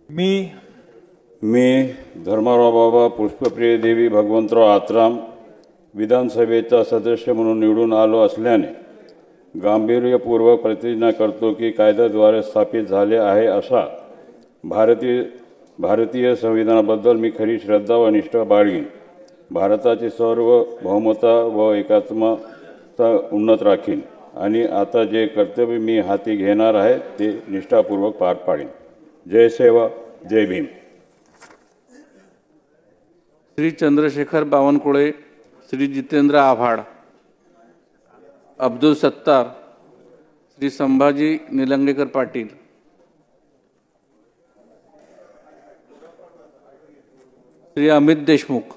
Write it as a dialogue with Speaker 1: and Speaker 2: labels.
Speaker 1: मी धर्माराव बाबा पुष्पप्रिय देवी भगवंतराव आत्राम विधानसभेचा सदस्य म्हणून निवडून आलो असल्याने गांभीर्यपूर्वक प्रतिज्ञा करतो की कायद्याद्वारे स्थापित झाले आहे अशा भारतीय संविधानाबद्दल मी खरी श्रद्धा व निष्ठा बाळगीन. भारताची सार्वभौमता व एकात्मता उन्नत राखीन आणि आता जे कर्तव्य मी हाती घेणार आहे ते निष्ठापूर्वक पार पाडीन. जय सेवा, जय भीम.
Speaker 2: श्री चंद्रशेखर बावनकुळे, श्री जितेंद्र आव्हाड, अब्दुल सत्तार, श्री संभाजी निलंगेकर पाटील, श्री अमित देशमुख,